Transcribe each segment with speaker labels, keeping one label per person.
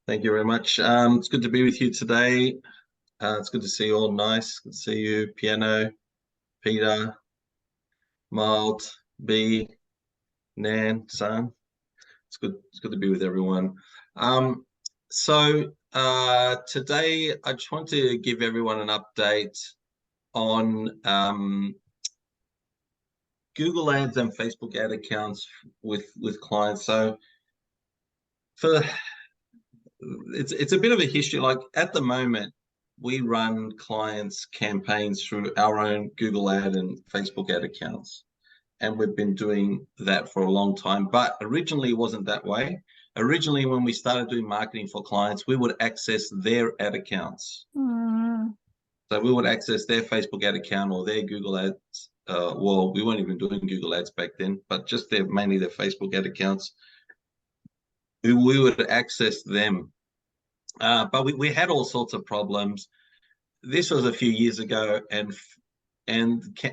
Speaker 1: Thank you very much. It's good to be with you today. It's good to see you all. Nice. Good to see you, Piano, Peter, Mild, B, Nan, San. It's good. It's good to be with everyone. Today I just want to give everyone an update on Google Ads and Facebook ad accounts with clients. So for it's a bit of a history. Like at the moment, we run clients' campaigns through our own Google ad and Facebook ad accounts. And we've been doing that for a long time. But originally it wasn't that way. Originally, when we started doing marketing for clients, we would access their ad accounts. So we would access their Facebook ad account or their Google ads. Well, we weren't even doing Google ads back then, but just mainly their Facebook ad accounts. We would access them. But we had all sorts of problems. This was a few years ago, and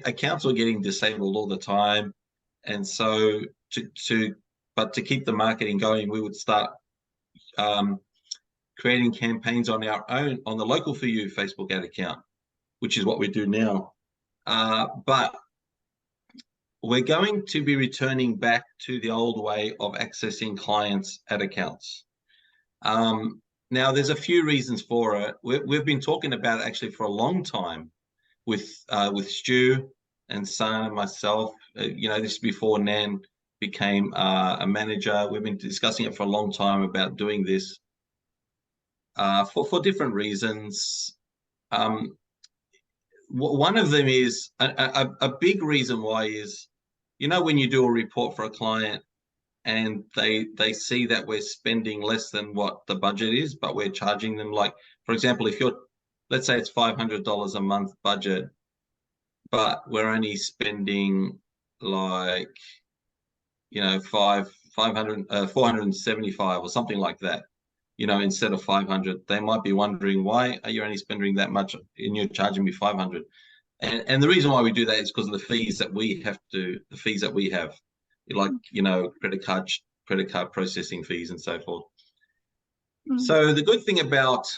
Speaker 1: accounts were getting disabled all the time. And so to keep the marketing going, we would start creating campaigns on our own, on the Local For You Facebook ad account, which is what we do now. But we're going to be returning back to the old way of accessing clients' ad accounts. Now, there's a few reasons for it. We've been talking about it actually for a long time with Stu and San and myself. This is before Nan became a manager. We've been discussing it for a long time about doing this for different reasons. One of them is a big reason why is, when you do a report for a client and they see that we're spending less than what the budget is, but we're charging them, like, for example, if let's say it's $500 a month budget, but we're only spending like, 475 or something like that, instead of 500, they might be wondering, why are you only spending that much and you're charging me 500? And the reason why we do that is because of the fees that we have, like, credit card processing fees and so forth. So the good thing about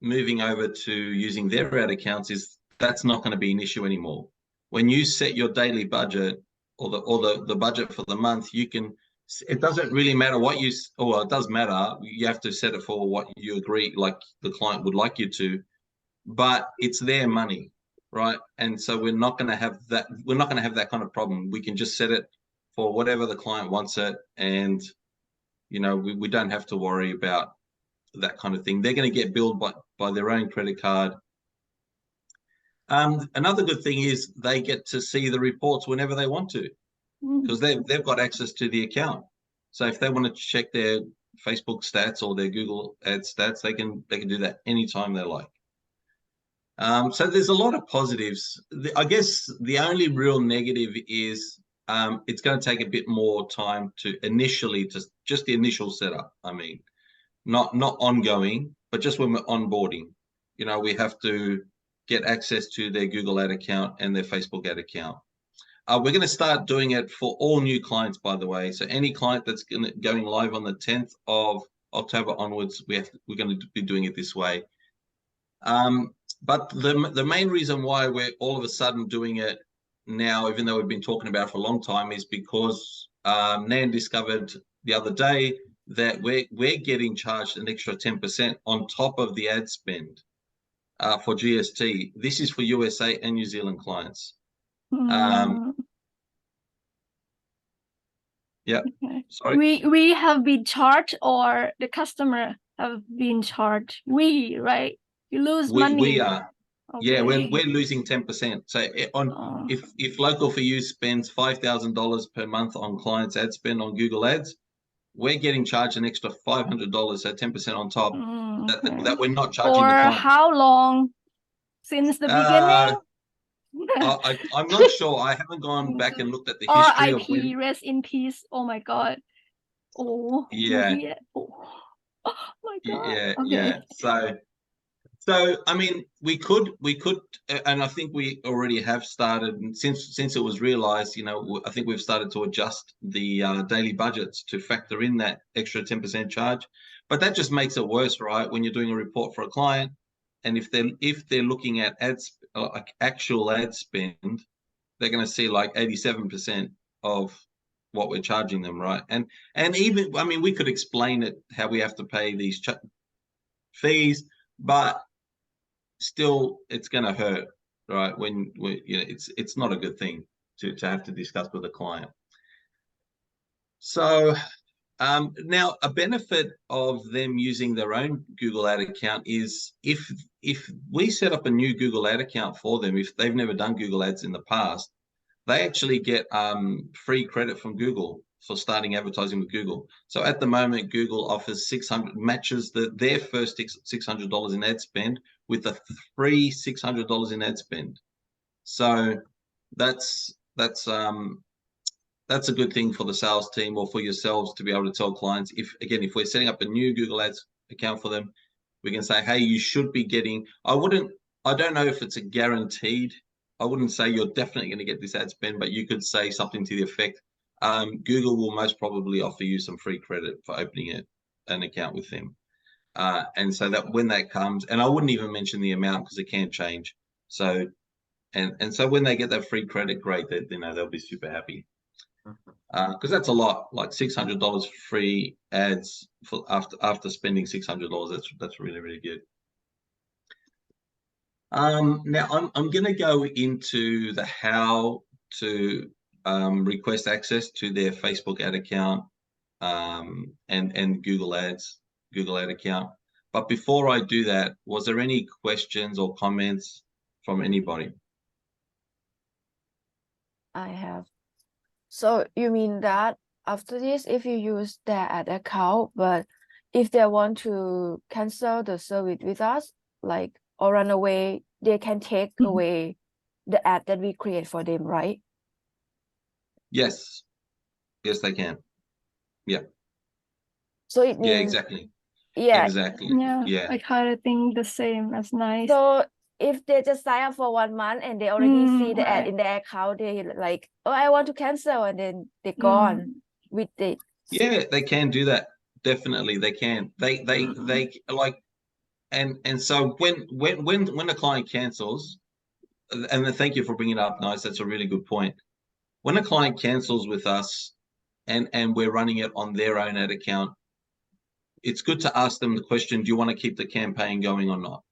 Speaker 1: moving over to using their ad accounts is that's not going to be an issue anymore. When you set your daily budget or the budget for the month, it doesn't really matter what it does matter. You have to set it for what you agree, like the client would like you to, but it's their money, right? And so we're not going to have that. We're not going to have that kind of problem. We can just set it for whatever the client wants it, and we don't have to worry about that kind of thing. They're going to get billed by their own credit card. Another good thing is they get to see the reports whenever they want to, because they've got access to the account. So if they want to check their Facebook stats or their Google ad stats, they can do that anytime they like. So there's a lot of positives. I guess the only real negative is it's going to take a bit more time to just the initial setup. I mean, not ongoing, but just when we're onboarding, we have to get access to their Google ad account and their Facebook ad account. We're going to start doing it for all new clients, by the way. So any client that's going live on the 10th of October onwards, we're going to be doing it this way. But the main reason why we're all of a sudden doing it now, even though we've been talking about it for a long time, is because Nan discovered the other day that we're getting charged an extra 10% on top of the ad spend for GST. This is for USA and New Zealand clients. Yeah.
Speaker 2: Okay.
Speaker 1: Sorry.
Speaker 2: We have been charged, or the customer have been charged. Right? You lose money.
Speaker 1: We are.
Speaker 2: Okay.
Speaker 1: Yeah, we're losing 10%. So if Local For You spends $5,000 per month on clients' ad spend on Google Ads, we're getting charged an extra $500, so 10% on top that we're not charging the client.
Speaker 2: For how long? Since the beginning?
Speaker 1: I'm not sure. I haven't gone back and looked at the history of when.
Speaker 2: Rest in peace. Oh my God. Oh
Speaker 1: yeah.
Speaker 2: Oh my God.
Speaker 1: Yeah,
Speaker 2: Okay.
Speaker 1: yeah. So I mean, we could, and I think we already have started. And since it was realized, I think we've started to adjust the daily budgets to factor in that extra 10% charge. But that just makes it worse, right? When you're doing a report for a client, and if they're looking at ads, like actual ad spend, they're going to see like 87% of what we're charging them, right? And even, I mean, we could explain it how we have to pay these fees, but still, it's going to hurt, right? When you know, it's not a good thing to have to discuss with a client. So now a benefit of them using their own Google Ad account is if we set up a new Google Ad account for them, if they've never done Google Ads in the past, they actually get free credit from Google for starting advertising with Google. So at the moment, Google offers 600, matches their first $600 in ad spend with a free $600 in ad spend. So that's a good thing for the sales team or for yourselves to be able to tell clients. If we're setting up a new Google Ads account for them, we can say, hey, you should be getting, I don't know if it's a guaranteed, I wouldn't say you're definitely going to get this ad spend, but you could say something to the effect, Google will most probably offer you some free credit for opening an account with them. And so that when that comes, and I wouldn't even mention the amount because it can change. So, and so when they get that free credit, great, they'll be super happy. Because that's a lot, like $600 free ads for after spending $600. That's really, really good. Now I'm going to go into the how to request access to their Facebook ad account and Google Ad account. But before I do that, was there any questions or comments from anybody?
Speaker 3: I have. So you mean that after this, if you use their ad account, but if they want to cancel the service with us, like, or run away, they can take away the ad that we create for them, right?
Speaker 1: Yes, they can. Yeah.
Speaker 3: So it means,
Speaker 1: yeah, exactly.
Speaker 3: Yeah.
Speaker 1: Exactly.
Speaker 2: Yeah.
Speaker 1: Yeah.
Speaker 2: I kind of think the same. That's nice.
Speaker 3: So if they just sign up for 1 month and they already see the ad
Speaker 2: right.
Speaker 3: in their account, they like, oh, I want to cancel, and then they're gone with it.
Speaker 1: Yeah, they can do that. Definitely, they can. They like, and so when a client cancels, and thank you for bringing it up, Nice. That's a really good point. When a client cancels with us, and we're running it on their own ad account, it's good to ask them the question: do you want to keep the campaign going or not?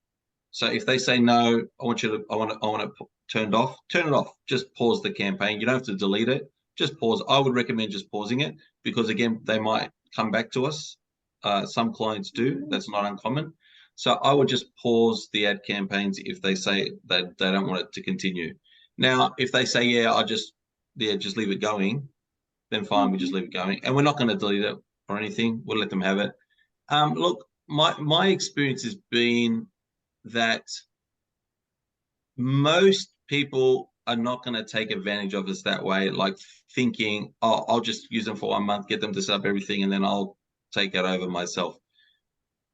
Speaker 1: So if they say no, I want it turned off. Turn it off. Just pause the campaign. You don't have to delete it. Just pause. I would recommend just pausing it because again, they might come back to us. Some clients do. That's not uncommon. So I would just pause the ad campaigns if they say that they don't want it to continue. Now, if they say, yeah, just leave it going, then fine, we just leave it going. And we're not going to delete it or anything. We'll let them have it. Look, my experience has been that most people are not going to take advantage of us that way, like thinking, oh, I'll just use them for 1 month, get them to set up everything, and then I'll take it over myself.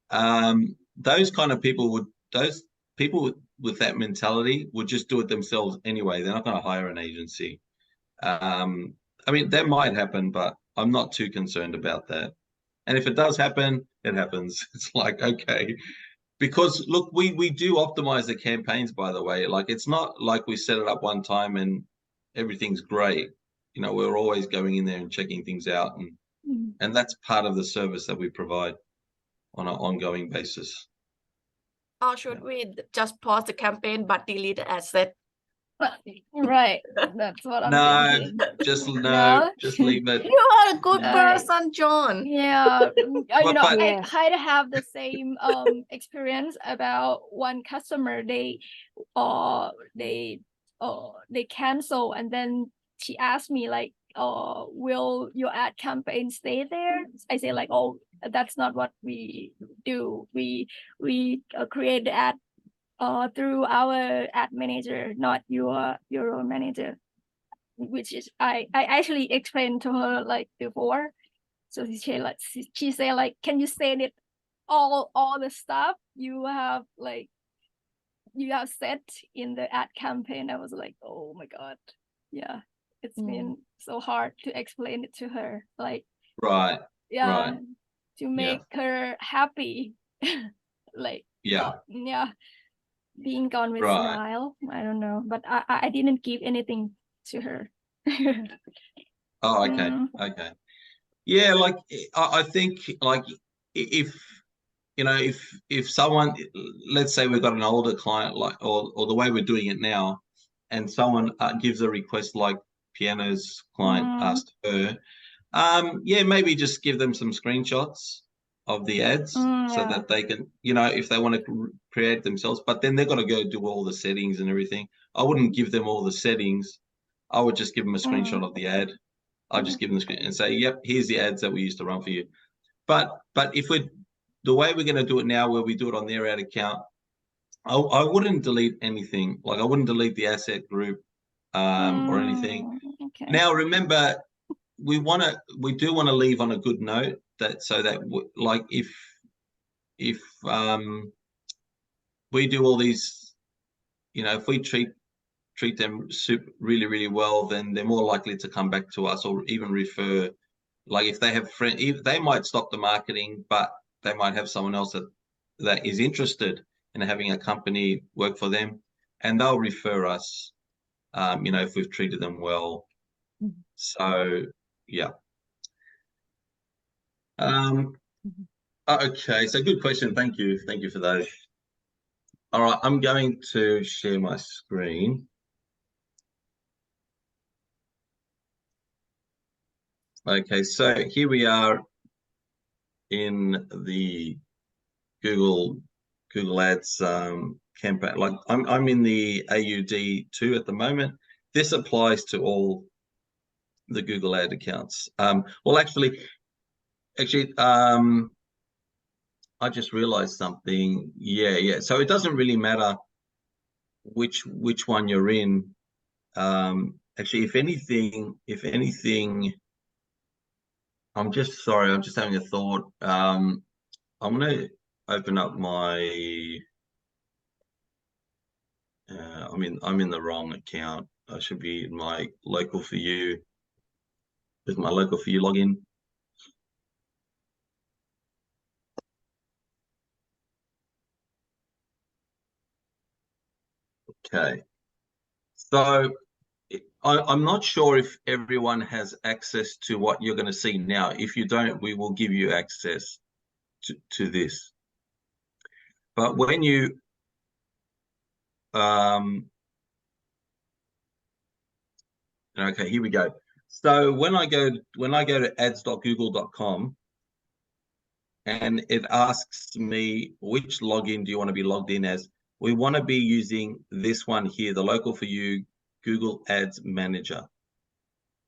Speaker 1: Those people with that mentality would just do it themselves anyway. They're not going to hire an agency. I mean, that might happen, but I'm not too concerned about that. And if it does happen, it happens. It's like, okay. Because look, we do optimize the campaigns, by the way. Like, it's not like we set it up one time and everything's great. You know, we're always going in there and checking things out, and that's part of the service that we provide on an ongoing basis.
Speaker 4: Or should we just pause the campaign but delete the asset?
Speaker 2: Right. That's what I'm thinking.
Speaker 1: Just leave it.
Speaker 4: You are a good person, John.
Speaker 2: Yeah, I
Speaker 1: But-
Speaker 2: kind of have the same experience about one customer. They cancel, and then she asked me like, will your ad campaign stay there? I say like, oh, that's not what we do. We create the ad through our ad manager, not your own manager. Which is I actually explained to her like before. So she said like, can you send it all the stuff you have set in the ad campaign? I was like, oh my god, yeah, it's been so hard to explain it to her. Like,
Speaker 1: Right.
Speaker 2: yeah,
Speaker 1: Right.
Speaker 2: to make her happy. Like
Speaker 1: Yeah.
Speaker 2: yeah, being gone with
Speaker 1: Right.
Speaker 2: smile. I don't know, but I didn't give anything to her.
Speaker 1: Oh, okay.
Speaker 2: Mm.
Speaker 1: Okay. Yeah, like I think like if you know if someone, let's say we've got an older client, like or the way we're doing it now, and someone gives a request like Piano's client asked her, yeah, maybe just give them some screenshots of the ads so
Speaker 2: Yeah.
Speaker 1: that they can, you know, if they want to create themselves, but then they've got to go do all the settings and everything. I wouldn't give them all the settings. I would just give them a screenshot of the ad. I'd just give them the screen and say, yep, here's the ads that we used to run for you. But if we're the way we're going to do it now, where we do it on their ad account, I wouldn't delete anything. Like I wouldn't delete the asset group or anything.
Speaker 2: Okay.
Speaker 1: Now remember, we do want to leave on a good note, that so that like if we do all these, you know, if we treat them really, really well, then they're more likely to come back to us or even refer. Like if they have friends, they might stop the marketing, but they might have someone else that is interested in having a company work for them, and they'll refer us, you know, if we've treated them well. So yeah. Okay, so good question. Thank you for those. All right, I'm going to share my screen. Okay, so here we are in the Google Ads campaign. Like I'm in the AUD2 at the moment. This applies to all the Google ad accounts. Well, actually, I just realized something. Yeah. So it doesn't really matter which one you're in. Actually, if anything, I'm just having a thought. I'm gonna open up my. I'm in the wrong account. I should be in my local for you with my local for you login. Okay. So I'm not sure if everyone has access to what you're going to see now. If you don't, we will give you access to this. But when you okay, here we go. So when I go to ads.google.com and it asks me which login do you want to be logged in as, we want to be using this one here, the local for you Google Ads Manager.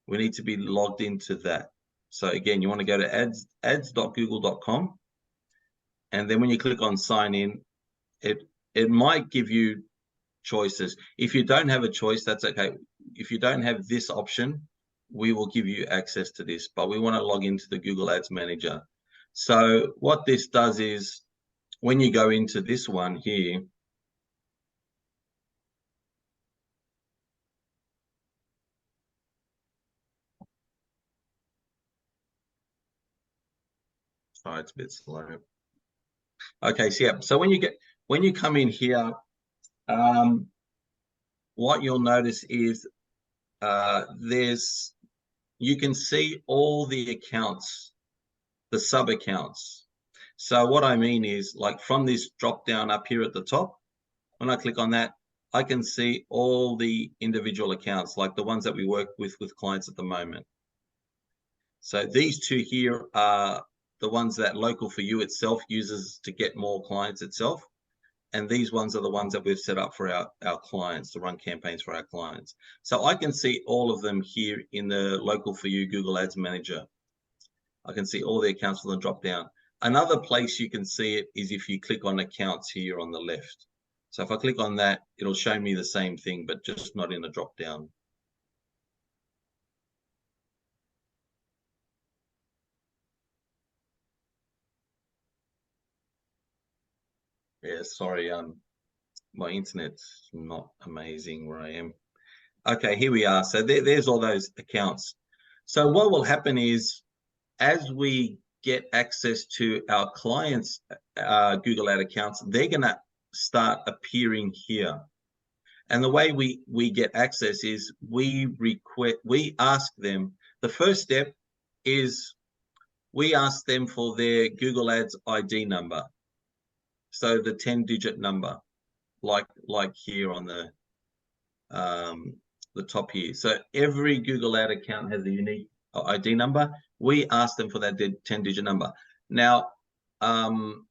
Speaker 1: We need to be logged into that. So again, you want to go to ads.google.com, and then when you click on sign in, it might give you choices. If you don't have a choice, that's okay. If you don't have this option, we will give you access to this, but we want to log into the Google Ads Manager. So what this does is when you go into this one here, sorry, it's a bit slow. Okay, so yeah, so when you come in here, what you'll notice is you can see all the accounts, the sub accounts. So what I mean is, like from this drop down up here at the top, when I click on that, I can see all the individual accounts, like the ones that we work with clients at the moment. So these two here are the ones that Local for You itself uses to get more clients itself. And these ones are the ones that we've set up for our clients, to run campaigns for our clients. So I can see all of them here in the Local for You Google Ads Manager. I can see all the accounts on the drop down. Another place you can see it is if you click on accounts here on the left. So if I click on that, it'll show me the same thing, but just not in a drop down. Yeah, sorry, my internet's not amazing where I am. Okay, here we are. So there's all those accounts. So what will happen is, as we get access to our clients' Google Ad accounts, they're going to start appearing here. And the way we get access is we ask them. The first step is we ask them for their Google Ads ID number. So the 10-digit number, like here on the top here. So every Google Ad account has a unique ID number. We ask them for that 10-digit number. Now, and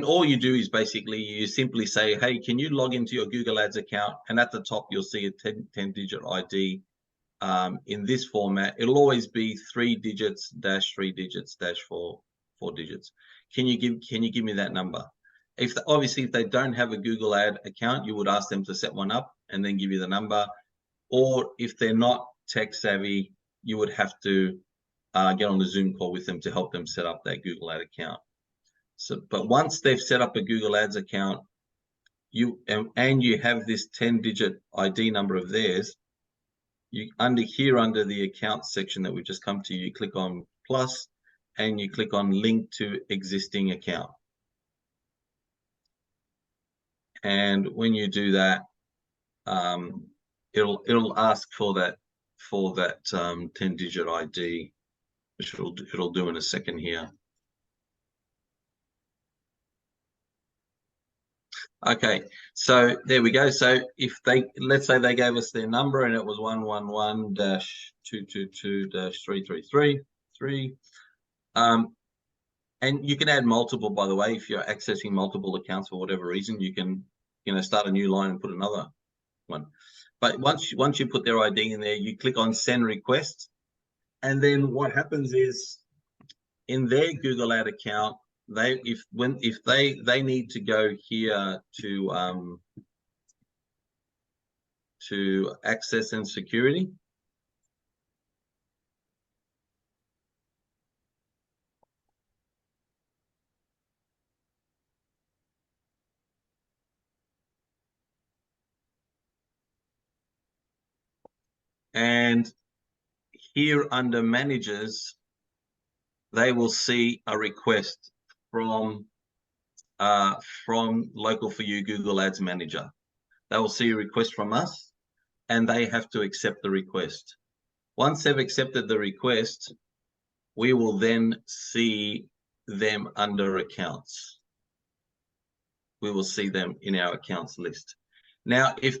Speaker 1: all you do is basically you simply say, hey, can you log into your Google Ads account? And at the top, you'll see a 10-digit ID in this format. It'll always be 3 digits dash 3 digits dash 4 digits. Can you give me that number? Obviously, if they don't have a Google Ad account, you would ask them to set one up and then give you the number. Or if they're not tech savvy, you would have to get on the Zoom call with them to help them set up that Google Ad account. So, but once they've set up a Google Ads account, you have this 10-digit ID number of theirs, under the account section that we just come to, you click on plus and you click on link to existing account. And when you do that, it'll ask for that 10-digit ID, which it'll do in a second here. Okay, so there we go. So if let's say they gave us their number and it was 111-222-333. And you can add multiple, by the way. If you're accessing multiple accounts for whatever reason, you can, start a new line and put another one. But once you put their ID in there, you click on send request, and then what happens is in their Google Ad account, if they need to go here to access and security. And here under managers, they will see a request from Local For You Google Ads Manager. They will see a request from us and they have to accept the request. Once they've accepted the request, we will then see them under accounts. We will see them in our accounts list. Now, if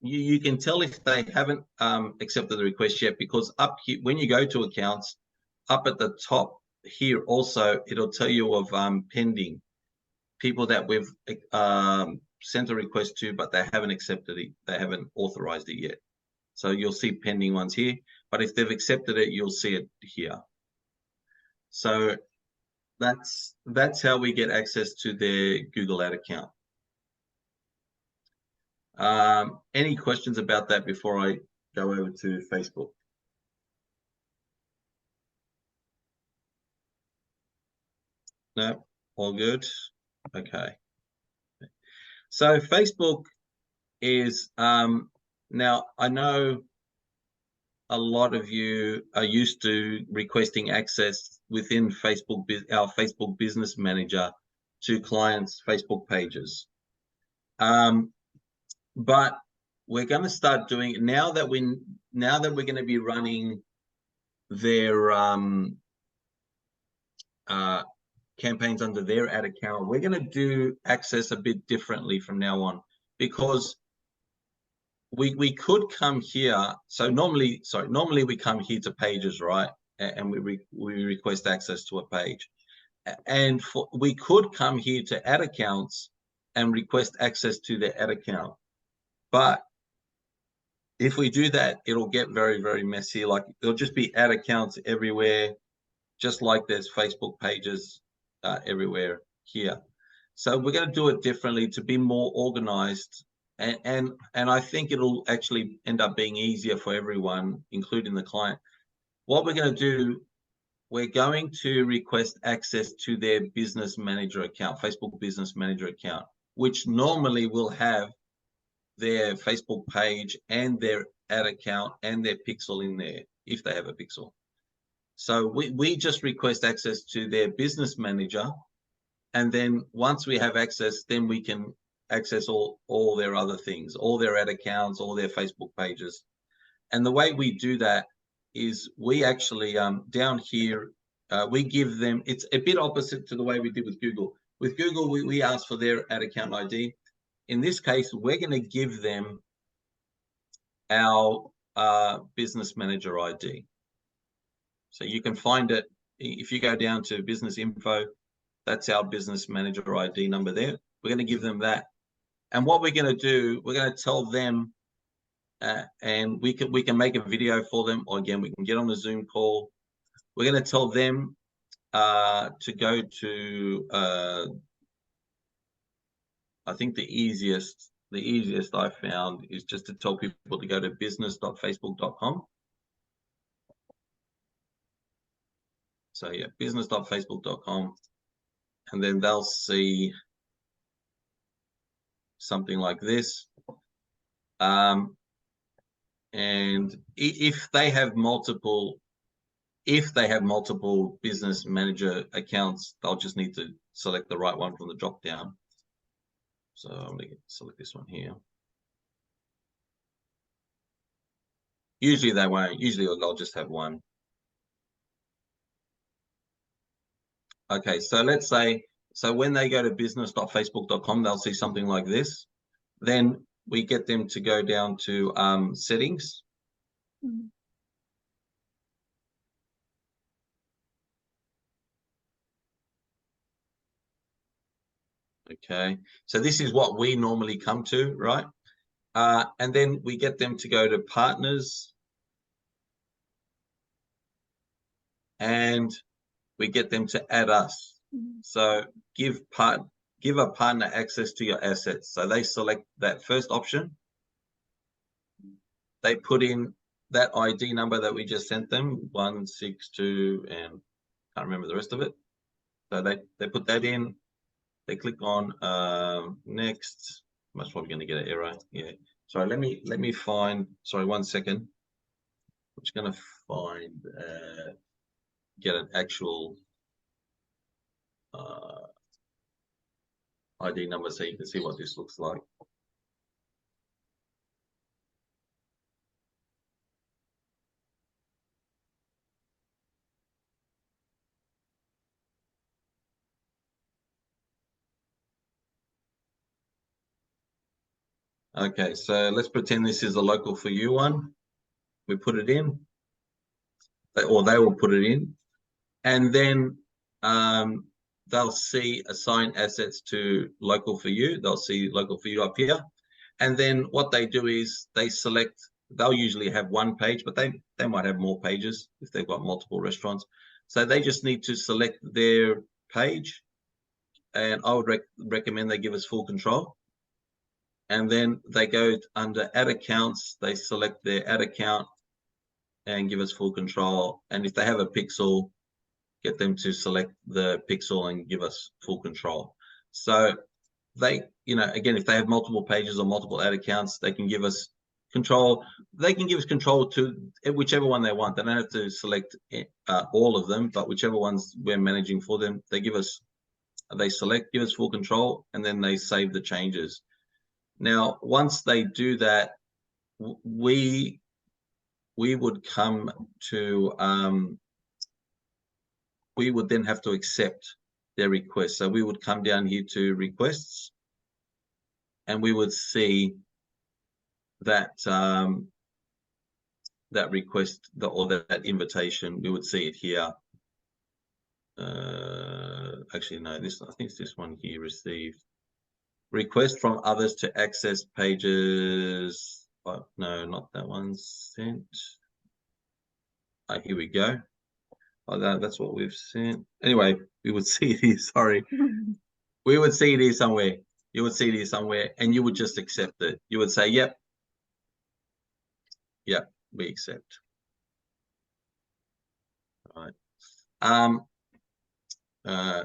Speaker 1: you can tell if they haven't accepted the request yet, because up here, when you go to accounts, up at the top here also, it'll tell you of pending people that we've sent a request to, but they haven't accepted it. They haven't authorized it yet. So you'll see pending ones here, but if they've accepted it, you'll see it here. So that's how we get access to their Google Ad account. Any questions about that before I go over to Facebook? No, all good. Okay. So Facebook is now, I know a lot of you are used to requesting access within Facebook, our Facebook Business Manager, to clients' Facebook pages. But we're going to start doing it now that we're going to be running their campaigns under their ad account. We're going to do access a bit differently from now on, because we could come here. So normally we come here to pages, right? And we request access to a page. And we could come here to ad accounts and request access to their ad account. But if we do that, it'll get very, very messy. Like, there'll just be ad accounts everywhere, just like there's Facebook pages everywhere here. So we're going to do it differently to be more organized. And I think it'll actually end up being easier for everyone, including the client. What we're going to do, we're going to request access to their business manager account, Facebook Business Manager account, which normally will have their Facebook page and their ad account and their pixel in there, if they have a pixel. So we just request access to their business manager. And then once we have access, then we can access all their other things, all their ad accounts, all their Facebook pages. And the way we do that is we actually, down here, we give them, it's a bit opposite to the way we did with Google. With Google, we ask for their ad account ID. In this case, we're going to give them our business manager ID. So you can find it if you go down to business info. That's our business manager ID number there. We're going to give them that. And what we're going to do, we're going to tell them, and we can make a video for them, or again, we can get on a Zoom call. We're going to tell them to go to, I think the easiest I found is just to tell people to go to business.facebook.com. So yeah, business.facebook.com, and then they'll see something like this. And if they have multiple business manager accounts, they'll just need to select the right one from the drop down. So I'm going to select this one here. Usually they won't. Usually they'll just have one. Okay, so let's say, so when they go to business.facebook.com, they'll see something like this. Then we get them to go down to settings.
Speaker 2: Mm.
Speaker 1: Okay, so this is what we normally come to, right? And then we get them to go to partners, and we get them to add us.
Speaker 2: Mm.
Speaker 1: So give a partner access to your assets. So they select that first option. They put in that ID number that we just sent them, 162, and can't remember the rest of it. So they put that in. They click on next. Most probably going to get an error. Yeah. Sorry, let me find. Sorry, 1 second. I'm just going to find get an actual ID number so you can see what this looks like. Okay, so let's pretend this is a local for you one. We put it in, or they will put it in, and then they'll see assign assets to local for you. They'll see local for you up here, and then what they do is they select. They'll usually have one page, but they might have more pages if they've got multiple restaurants. So they just need to select their page, and I would recommend they give us full control. And then they go under ad accounts, they select their ad account and give us full control. And if they have a pixel, get them to select the pixel and give us full control. So they, again, if they have multiple pages or multiple ad accounts, they can give us control. They can give us control to whichever one they want. They don't have to select all of them, but whichever ones we're managing for them, they select, give us full control, and then they save the changes. Now, once they do that, we would come to, we would then have to accept their request. So we would come down here to requests, and we would see that that request or that invitation. We would see it here. Actually, no, I think it's this one here, received. Request from others to access pages. Oh, no, not that one. Sent. Here we go. Oh, that's what we've sent. Anyway, we would see it here. Sorry. We would see it here somewhere. You would see it here somewhere, and you would just accept it. You would say, yep. Yep, we accept. All right.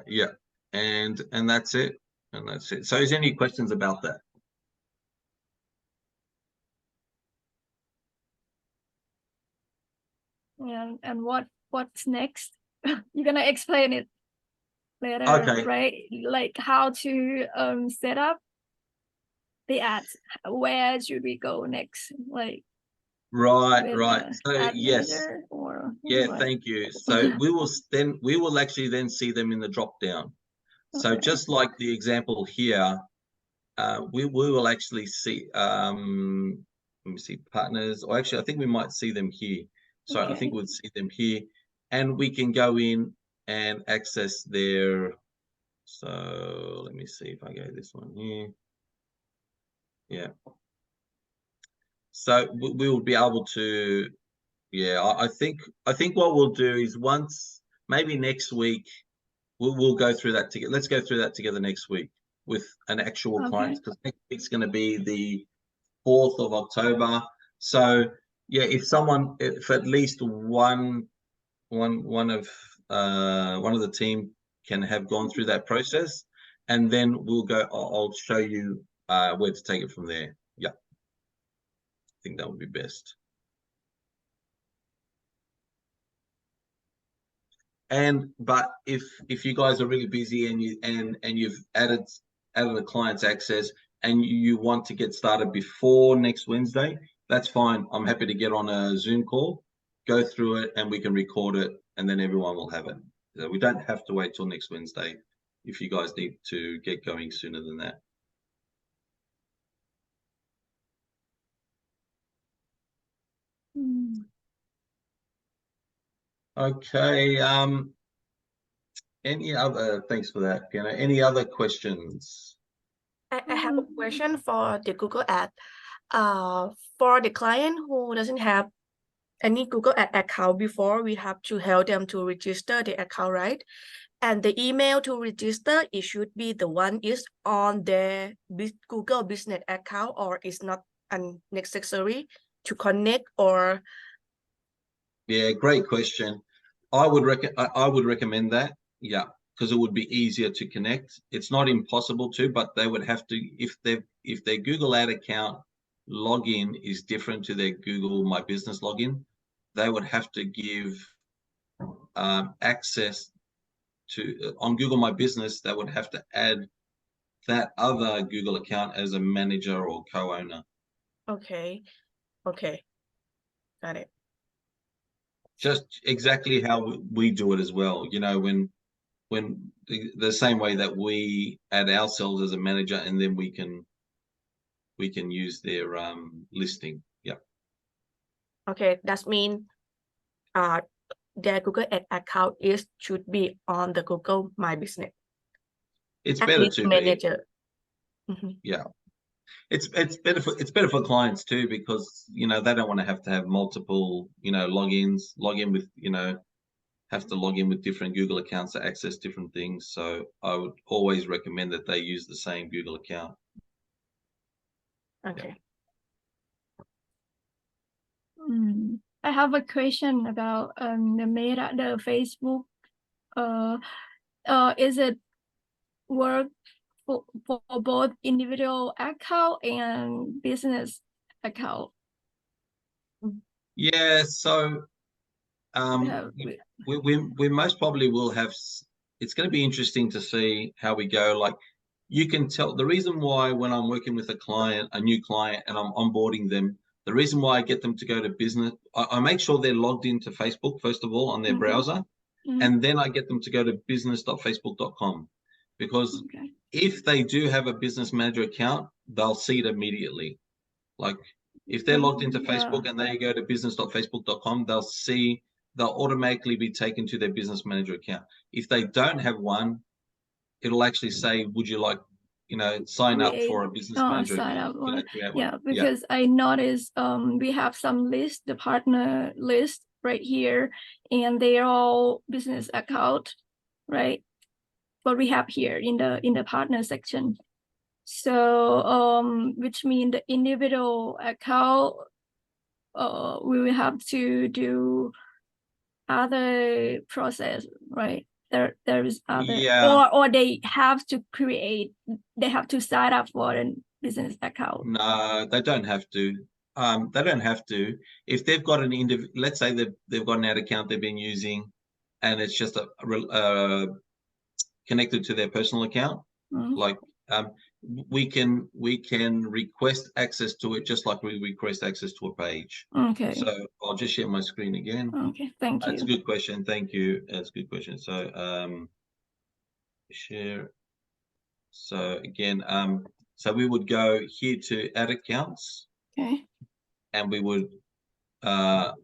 Speaker 1: Yeah, and that's it. And that's it. So is there any questions about that?
Speaker 2: Yeah, and what what's next. You're gonna explain it later,
Speaker 1: Okay.
Speaker 2: right? Like how to set up the ads. Where should we go next? Like
Speaker 1: Right,
Speaker 2: with
Speaker 1: right.
Speaker 2: the
Speaker 1: So
Speaker 2: ad
Speaker 1: yes,
Speaker 2: manager or
Speaker 1: yeah,
Speaker 2: what?
Speaker 1: thank you. So we will actually then see them in the drop down. So
Speaker 2: Okay.
Speaker 1: just like the example here, we will actually see let me see partners, or actually I think we might see them here. So I think
Speaker 2: Okay.
Speaker 1: we'd see them here, and we can go in and access their, so let me see if I go this one here. Yeah. So we will be able to, yeah, I think what we'll do is once, maybe next week, we'll go through that together. Let's go through that together next week with an actual client,
Speaker 2: Okay.
Speaker 1: because next week's going to be the 4th of October. So yeah, if at least one of the team can have gone through that process, and then we'll go. I'll show you where to take it from there. Yeah, I think that would be best. But if you guys are really busy and you've added a client's access and you want to get started before next Wednesday, that's fine. I'm happy to get on a Zoom call, go through it, and we can record it, and then everyone will have it. So we don't have to wait till next Wednesday if you guys need to get going sooner than that. Okay. Any other? Thanks for that, Fiona. Any other questions?
Speaker 4: I have a question for the Google Ad. For the client who doesn't have any Google Ad account before, we have to help them to register the account, right? And the email to register, it should be the one is on their Google business account, or is not unnecessary to connect, or?
Speaker 1: Yeah, great question. I would recommend that. Yeah, because it would be easier to connect. It's not impossible to, but they would have to, if their Google Ad account login is different to their Google My Business login, they would have to give access to, on Google My Business, they would have to add that other Google account as a manager or co-owner.
Speaker 4: Okay, got it.
Speaker 1: Just exactly how we do it as well. You know, when the same way that we add ourselves as a manager, and then we can use their listing. Yeah.
Speaker 4: Okay, that means their Google Ad account should be on the Google My Business.
Speaker 1: It's better to
Speaker 4: manager.
Speaker 1: Yeah. It's better for clients too, because they don't want to have multiple logins, have to log in with different Google accounts to access different things. So I would always recommend that they use the same Google account.
Speaker 4: Okay.
Speaker 2: I have a question about the Facebook. Is it work for both individual account and business account?
Speaker 1: Yeah, so we most probably will have. It's going to be interesting to see how we go. Like, you can tell the reason why when I'm working with a new client, and I'm onboarding them, the reason why I get them to go to business, I make sure they're logged into Facebook first of all on their browser, and then I get them to go to business.facebook.com, because if they do have a business manager account, they'll see it immediately. Like, if they're logged into Facebook and they go to business.facebook.com, they'll automatically be taken to their business manager account. If they don't have one, it'll actually say, would you like, sign up for a business manager account?
Speaker 2: Because I noticed we have some list, the partner list right here, and they are all business account, right? What we have here in the partner section. So which means the individual account we will have to do other process, right? There is other, or they have to sign up for a business account.
Speaker 1: No, they don't have to. they don't have to. If they've got an let's say they've got an ad account they've been using, and it's just connected to their personal account. Like we can request access to it just like we request access to a page.
Speaker 2: Okay.
Speaker 1: So I'll just share my screen again.
Speaker 2: Okay, thank
Speaker 1: That's a
Speaker 2: you.
Speaker 1: good question. Thank you. That's a good question. So share. So again, so we would go here to add accounts,
Speaker 2: Okay.
Speaker 1: and we would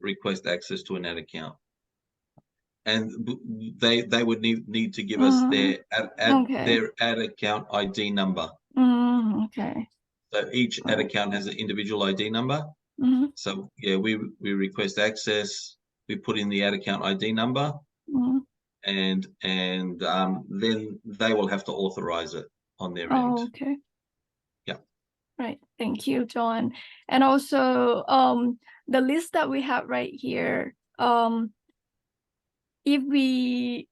Speaker 1: request access to an ad account, and they would need to give us their their ad account ID number.
Speaker 2: Okay.
Speaker 1: So each ad account has an individual ID number. So yeah, we request access. We put in the ad account ID number, and then they will have to authorize it on their end.
Speaker 2: Oh, okay.
Speaker 1: Yeah.
Speaker 2: Right. Thank you, John. And also, the list that we have right here, if we,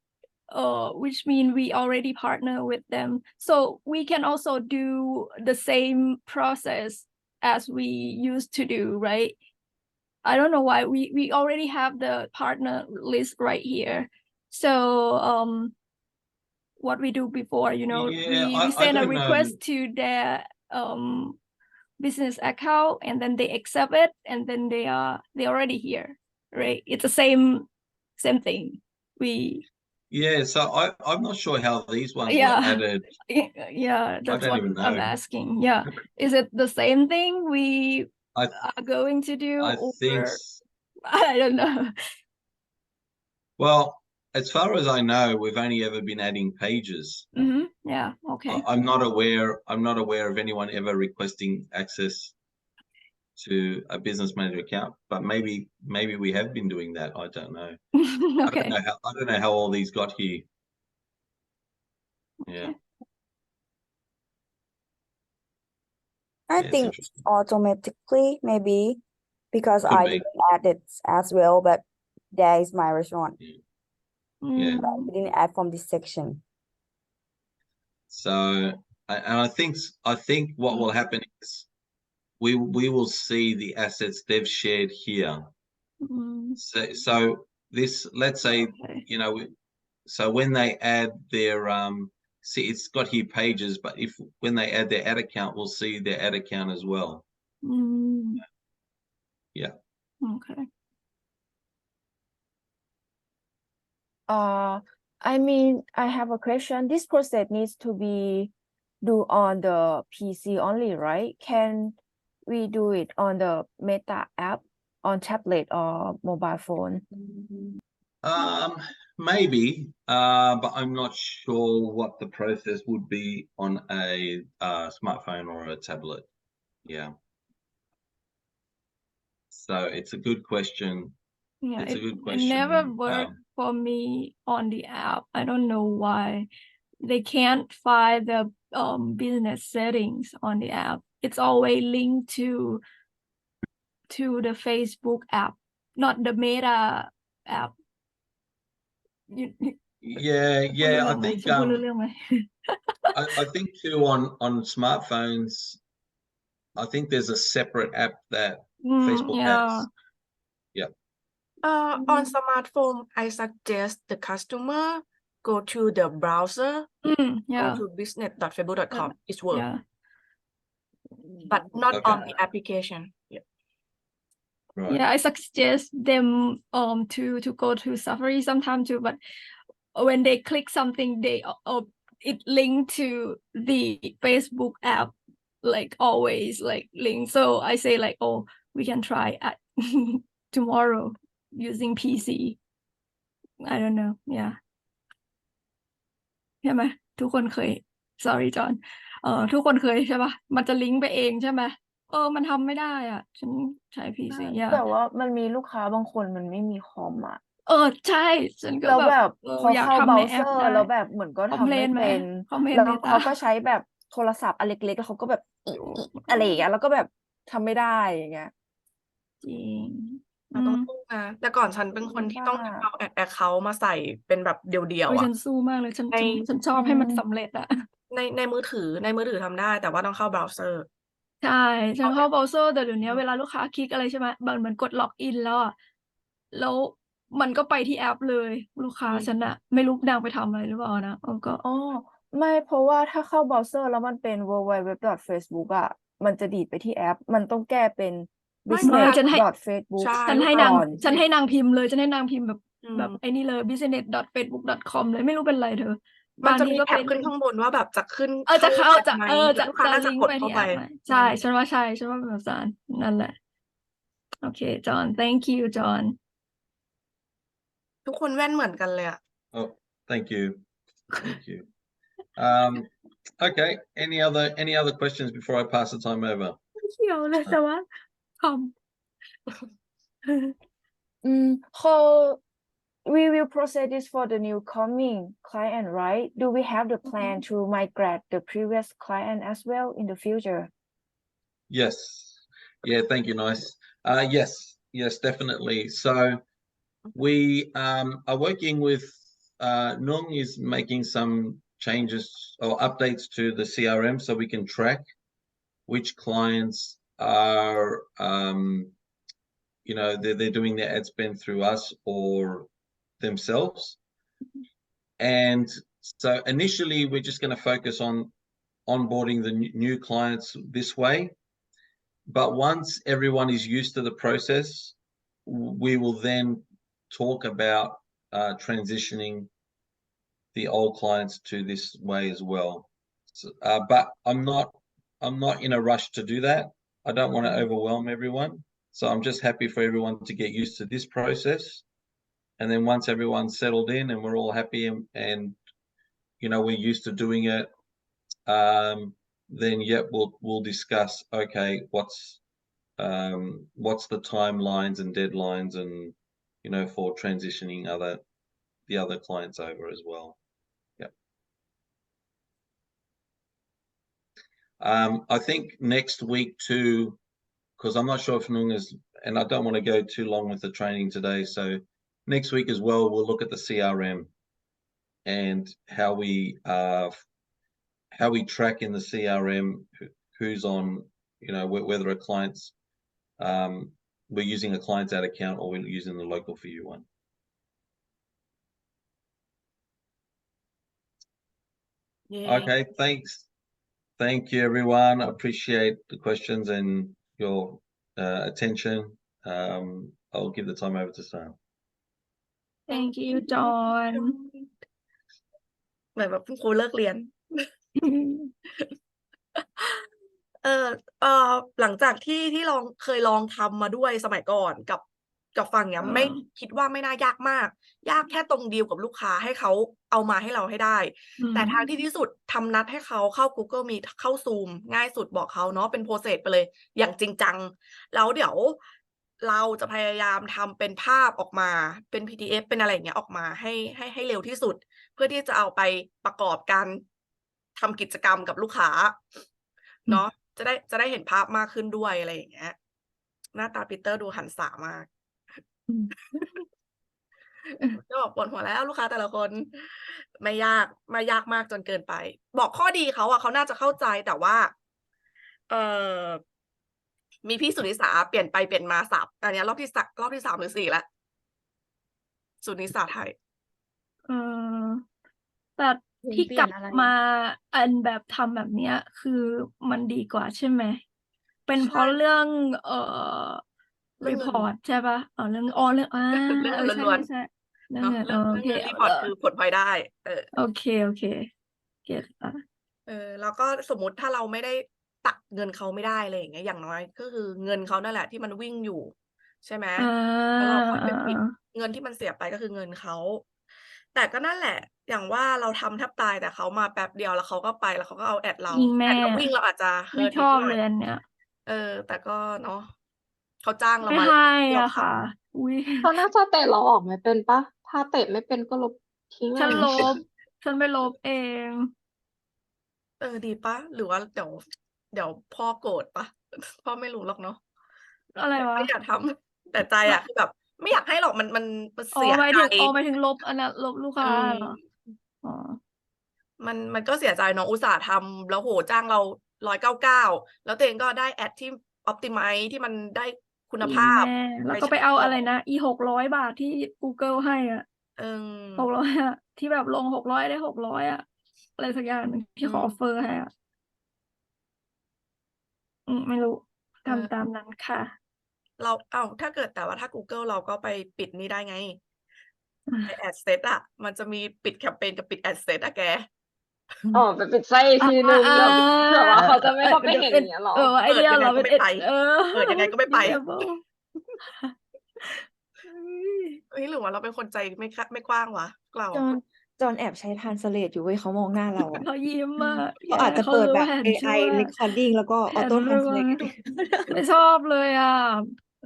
Speaker 2: which mean we already partner with them, so we can also do the same process as we used to do, right? I don't know why we already have the partner list right here. So, what we do before, you know,
Speaker 1: Yeah,
Speaker 2: we send a
Speaker 1: don't know.
Speaker 2: request to their business account, and then they accept it, and then they already here, right? It's the same thing.
Speaker 1: Yeah, so I'm not sure how these ones were
Speaker 2: Yeah.
Speaker 1: added.
Speaker 2: Yeah, that's
Speaker 1: don't
Speaker 2: what
Speaker 1: even
Speaker 2: I'm
Speaker 1: know.
Speaker 2: asking. Yeah, is it the same thing we
Speaker 1: I
Speaker 2: are going to do,
Speaker 1: I think
Speaker 2: or I don't know.
Speaker 1: well, as far as I know, we've only ever been adding pages.
Speaker 2: Yeah. Okay.
Speaker 1: I'm not aware of anyone ever requesting access to a business manager account, but maybe we have been doing that. I don't know.
Speaker 2: Okay.
Speaker 1: I don't know how all these got here. Yeah.
Speaker 5: I
Speaker 1: Yeah, it's
Speaker 5: think
Speaker 1: interesting.
Speaker 5: automatically, maybe because
Speaker 1: Could
Speaker 5: I
Speaker 1: be.
Speaker 5: didn't add it as well, but there is my restaurant.
Speaker 1: Yeah.
Speaker 5: But I didn't add from this section.
Speaker 1: So, and I think what will happen is we will see the assets they've shared here. So this, let's say,
Speaker 2: Okay.
Speaker 1: you know, so when they add their see, it's got here pages, but when they add their ad account, we'll see their ad account as well. Yeah.
Speaker 2: Okay.
Speaker 3: I mean, I have a question. This process needs to be do on the PC only, right? Can we do it on the Meta app on tablet or mobile phone?
Speaker 1: Maybe, but I'm not sure what the process would be on a smartphone or a tablet. Yeah. So it's a good question.
Speaker 2: Yeah,
Speaker 1: It's a good
Speaker 2: it
Speaker 1: question.
Speaker 2: never worked for me on the app. I don't know why. They can't find the business settings on the app. It's always linked to the Facebook app, not the Meta app.
Speaker 1: Yeah, I think
Speaker 2: ฉันพูดรู้เรื่องไหม
Speaker 1: I think too on smartphones, I think there's a separate app that Facebook has. Yeah.
Speaker 4: On smartphone, I suggest the customer go to the browser, go to business.facebook.com. It works,
Speaker 2: Yeah.
Speaker 4: but not
Speaker 1: Okay.
Speaker 4: on the application. Yeah.
Speaker 1: Right.
Speaker 2: Yeah, I suggest them to go to Safari sometime too, but when they click something, they it linked to the Facebook app, like always, like link. So I say like, oh, we can try at tomorrow using PC. I don't know. Yeah. ใช่ไหมทุกคนเคย sorry John ทุกคนเคยใช่ปะมันจะลิงก์ไปเองใช่ไหมมันทำไม่ได้อ่ะฉันใช้ PC อ่ะ
Speaker 3: แต่ว่ามันมีลูกค้าบางคนมันไม่มีคอมอ่ะ
Speaker 2: ใช่ฉันก็
Speaker 3: แล้วแบบพอ
Speaker 2: อยาก
Speaker 3: เข้า
Speaker 2: ทำ
Speaker 3: เบรา
Speaker 2: ใน
Speaker 3: ว์
Speaker 2: แอ
Speaker 3: เซ
Speaker 2: ป
Speaker 3: อร์
Speaker 2: ได้
Speaker 3: แล้วแบบเหมือนก็ทำไม่
Speaker 2: complain ไหม
Speaker 3: เป็น
Speaker 2: complain
Speaker 3: แล้ว
Speaker 2: Meta
Speaker 3: เขาก็ใช้แบบโทรศัพท์อันเล็กๆแล้วเขาก็แบบอะไรอย่างเงี้ยแล้วก็แบบทำไม่ได้อย่างเงี้ย
Speaker 2: จริง
Speaker 4: เราต้องสู้นะแต่ก่อนฉันเป็นคนที่ต้องเอาแอคเคาท์มาใส่เป็นแบบเดียวๆ
Speaker 2: ฉั
Speaker 4: อ่ะ
Speaker 2: นสู้มากเลยฉัน
Speaker 4: ใน
Speaker 2: ชอบให้มันสำเร็จอ่ะ
Speaker 4: ในมือถือทำได้แต่ว่าต้องเข้าเบราว์เซอร์
Speaker 2: ใช่ฉันเข้าเบราว์เซอร์แต่เดี๋ยวนี้เวลาลูกค้าคลิกอะไรใช่ไหมมันเหมือนกดล็อกอินแล้วอ่ะแล้วมันก็ไปที่แอปเลยลูกค้าฉันอะไม่รู้นางไปทำอะไรหรือเปล่านะก็
Speaker 3: อ๋อไม่เพราะว่าถ้าเข้าเบราว์เซอร์แล้วมันเป็น www.facebook อ่ะมันจะดีดไปที่แอปมันต้องแก้เป็น
Speaker 4: ไม่
Speaker 2: ไม่ฉันให้
Speaker 3: business.facebook
Speaker 4: ใช่
Speaker 2: ฉันให้
Speaker 3: ก่
Speaker 2: นาง
Speaker 3: อน
Speaker 2: ฉันให้นางพิมพ์เลยฉันให้นางพิมพ์แบบ
Speaker 4: อืม
Speaker 2: แบบไอ้นี่เลย business.facebook.com เลยไม่รู้เป็นไรเธอ
Speaker 4: มัน
Speaker 2: บาง
Speaker 4: จะ
Speaker 2: ที
Speaker 4: มี
Speaker 2: ก็
Speaker 4: แท็
Speaker 2: เป็
Speaker 4: บ
Speaker 2: น
Speaker 4: ขึ้นข้างบนว่าแบบจะขึ้น
Speaker 2: จะเข้า
Speaker 4: แอป
Speaker 2: จะ
Speaker 4: ไหม
Speaker 2: จะ
Speaker 4: ลูกค้า
Speaker 2: จะ
Speaker 4: น่าจะ
Speaker 2: ลิง
Speaker 4: ก
Speaker 2: ก์
Speaker 4: ด
Speaker 2: ไป
Speaker 4: เข้า
Speaker 2: ที่
Speaker 4: ไป
Speaker 2: แอปไหมใช่ ฉันว่าใช่ฉันว่าเป็นแบบนั้นนั่นแหละโอเคจอห์น thank you จอห์น
Speaker 4: ทุกคนแว่นเหมือนกันเลยอ่ะ
Speaker 1: Oh, thank you. Thank you. Okay. Any other questions before I pass the time over?
Speaker 2: ไม่เกี่ยวเลยแต่ว่าทำ
Speaker 3: how we will process this for the new coming client, right? Do we have the plan to migrate the previous client as well in the future?
Speaker 1: Yes. Yeah, thank you, Nice. Yes, definitely. So we are working with Nung is making some changes or updates to the CRM so we can track which clients are they're doing their ad spend through us or themselves. And so initially we're just going to focus on onboarding the new clients this way. But once everyone is used to the process, we will then talk about transitioning the old clients to this way as well. So, but I'm not in a rush to do that. I don't want to overwhelm everyone. So I'm just happy for everyone to get used to this process. And then once everyone's settled in and we're all happy and we're used to doing it, then we'll discuss, okay, what's the timelines and deadlines and for transitioning the other clients over as well. Yeah. I think next week too, because I'm not sure if Nung is, and I don't want to go too long with the training today, so next week as well we'll look at the CRM and how we track in the CRM who's on, whether a client's we're using a client's ad account or we're using the local for you one.
Speaker 4: Yeah.
Speaker 1: Okay, thanks. Thank you, everyone. I appreciate the questions and your attention. I'll give the time over to Sam.
Speaker 2: thank you จอห์น
Speaker 4: เหมือนแบบคุณครูเลิกเรียน หลังจากที่เคยลองทำมาด้วยสมัยก่อนกับฝั่งเนี้ยไม่คิดว่าไม่น่ายากมาก ยากแค่ตรงดีลกับลูกค้าให้เขาเอามาให้เราให้ได้ แต่ทางที่สุดทำนัดให้เขาเข้า Google Meet เข้า Zoom ง่ายสุดบอกเขาเนาะเป็น process ไปเลยอย่างจริงจังแล้วเดี๋ยวเราจะพยายามทำเป็นภาพออกมาเป็น PDF เป็นอะไรอย่างเงี้ยออกมาให้เร็วที่สุด เพื่อที่จะเอาไปประกอบการทำกิจกรรมกับลูกค้าเนาะจะได้เห็นภาพมากขึ้นด้วยอะไรอย่างเงี้ยหน้าตาปีเตอร์ดูหันษามากก็บอกปวดหัวแล้วลูกค้าแต่ละคนไม่ยากมากจนเกินไป บอกข้อดีเขาอะเขาน่าจะเข้าใจแต่ว่ามีพี่สุนิสาเปลี่ยนไปเปลี่ยนมาอันนี้รอบที่3หรือ4แล้วสุนิสาไทย
Speaker 2: แต่ที่
Speaker 3: เปลี่
Speaker 2: ก
Speaker 3: ย
Speaker 2: ลั
Speaker 3: น
Speaker 2: บ
Speaker 3: อะไร
Speaker 2: มาอันแบบทำแบบเนี้ยคือมันดีกว่าใช่ไหมเป็นเพราะเรื่อง
Speaker 4: เรื่องเงิน
Speaker 2: report ใช่ปะเรื่อง
Speaker 4: เรื่อง
Speaker 2: ใช่
Speaker 4: ล้วน
Speaker 2: ใช่
Speaker 4: ๆ
Speaker 2: เรื่อง
Speaker 4: เนาะ
Speaker 2: เงิน
Speaker 4: เรื่อง
Speaker 2: โอเค
Speaker 4: เงินรีพอร์ตคือผลพลอยได้
Speaker 2: โอเคเก็ตละ
Speaker 4: แล้วก็สมมุติถ้าเราไม่ได้ตักเงินเขาไม่ได้อะไรอย่างเงี้ยอย่างน้อยก็คือเงินเขานั่นแหละที่มันวิ่งอยู่ใช่ไหมแล้วเราค่อยไปปิดเงินที่มันเสียไปก็คือเงินเขาแต่ก็นั่นแหละอย่างว่าเราทำแทบตายแต่เขามาแป๊บเดียวแล้วเขาก็ไปแล้วเขาก็เอาแอดเรา
Speaker 2: ยิงแม่
Speaker 4: แอดเราวิ่งเราอาจจะ
Speaker 2: ไม่
Speaker 4: hurt
Speaker 2: ชอบ
Speaker 4: นิดหน่
Speaker 2: เล
Speaker 4: อย
Speaker 2: ยอันเนี้ย
Speaker 4: แต่ก็เนาะเขาจ้างเรา
Speaker 2: ไม่
Speaker 4: มา
Speaker 2: ให้
Speaker 4: เรา
Speaker 2: อะ
Speaker 4: ท
Speaker 2: ค่ะอุ้ย
Speaker 6: เขาน่าจะเตะเราออกไม่เป็นปะถ้าเตะไม่เป็นก็ลบทิ้ง
Speaker 2: ฉัน
Speaker 6: เลย
Speaker 2: ลบ ฉันไปลบเอง
Speaker 4: ดีปะหรือว่าเดี๋ยวพ่อโกรธปะพ่อไม่รู้หรอกเนาะ
Speaker 2: อะไรวะ
Speaker 4: ไม่อยากทำแต่ใจอะคือแบบไม่อยากให้หรอกมัน
Speaker 2: อ๋อ
Speaker 4: เสีย
Speaker 2: หมาย
Speaker 4: ใจ
Speaker 2: ถึงหมายถึงลบอันนั้นลบลูกค้าเหรออ๋อ
Speaker 4: มันก็เสียใจเนาะอุตส่าห์ทำแล้วโหจ้างเรา 199แล้วตัวเองก็ได้แอดที่ optimize ที่มันได้คุณ
Speaker 2: จริง
Speaker 4: ภาพ
Speaker 2: แม่แล้ว
Speaker 4: ไป
Speaker 2: ก็
Speaker 4: ใช้
Speaker 2: ไปเอา
Speaker 4: ต่อ
Speaker 2: อะไรนะอี600 บาทที่ Google ให้อ่ะ
Speaker 4: เออ
Speaker 2: 600อ่ะที่แบบลง600ได้600อ่ะอะไรสักอย่างหนึ่งที่เขาออฟเฟอร์ให้อ่ะไม่รู้
Speaker 4: เออ
Speaker 2: ทำตามนั้นค่ะ
Speaker 4: ถ้าเกิดแต่ว่าถ้า Google เราก็ไปปิดนี่ได้ไงในแอดเซตอ่ะ มันจะมีปิดแคมเปญกับปิดแอดเซตอะแก
Speaker 6: อ๋อไปปิดไส้อีกทีนึงแล้วเผื่อว่าเขาจะไม่เข้าไป
Speaker 2: มัน
Speaker 6: เห็น
Speaker 2: เป็น
Speaker 6: อย่างเงี้ยหรอ
Speaker 2: ไอเดีย
Speaker 4: เปิดยังไง
Speaker 2: เรา
Speaker 4: ก็
Speaker 2: เป็น
Speaker 4: ไม่ไป
Speaker 2: เปิดยังไงก็ไม่ไป disable
Speaker 4: เฮ้ยหรือว่าเราเป็นคนใจไม่กว้างวะเรา
Speaker 5: จอนแอบใช้ translate อยู่เว้ยเขามองหน้าเราอะ
Speaker 2: เขายิ้มมาก
Speaker 5: เขาอาจจะเปิดแบบ
Speaker 2: แผนชั่
Speaker 5: AI
Speaker 2: ว
Speaker 5: recording แล้วก็
Speaker 2: แผน
Speaker 5: auto
Speaker 2: รั่ว
Speaker 5: translate
Speaker 2: ไม่ชอบเลยอ่ะ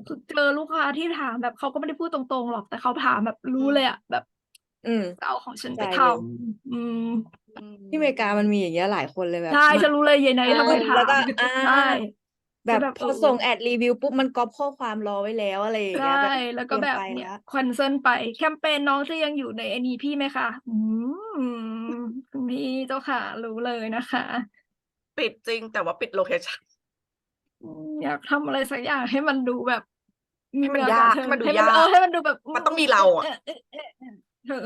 Speaker 2: คือเจอลูกค้าที่ถามแบบเขาก็ไม่ได้พูดตรงๆหรอกแต่เขาถามแบบรู้เลยอ่ะแบบ
Speaker 5: อืม
Speaker 2: เอาของฉันไป
Speaker 5: ใจ
Speaker 2: ท
Speaker 5: เลย
Speaker 2: ำ
Speaker 5: ที่อเมริกามันมีอย่างเงี้ยหลายคนเลยแบบ
Speaker 2: ใช่
Speaker 5: มา
Speaker 2: ฉันรู้เลยยายไหนทำไมถาม
Speaker 5: แล้วก็
Speaker 2: ใช่
Speaker 5: แบบ
Speaker 2: แบบ
Speaker 5: พอส่งแอดรีวิวปุ๊บมันก๊อปข้อความรอไว้แล้วอะไรอย่าง
Speaker 2: ใช่
Speaker 5: เงี้ยแบบ
Speaker 2: แล้วก็
Speaker 5: เตรียม
Speaker 2: แบบ
Speaker 5: ไป
Speaker 2: เนี่ย
Speaker 5: แล้ว
Speaker 2: คอนเซิร์นไปแคมเปญน้องจะยังอยู่ในอันนี้พี่ไหมคะคุณพี่เจ้าค่ะรู้เลยนะคะ
Speaker 4: ปิดจริงแต่ว่าปิดโลเคชั่น
Speaker 2: อยากทำอะไรสักอย่างให้มันดูแบบ
Speaker 4: ให้มัน
Speaker 2: เห
Speaker 4: ยาก
Speaker 2: เธอ
Speaker 4: ให้มันดู
Speaker 2: ให้
Speaker 4: ยาก
Speaker 2: ให้มันดูแบบ
Speaker 4: มันต้องมีเราอะ
Speaker 2: เธอ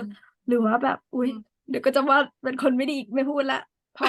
Speaker 2: หรือว่าแบบ อุ้ยเดี๋ยวก็จะว่าเป็นคนไม่ดีอีกไม่พูดละพอ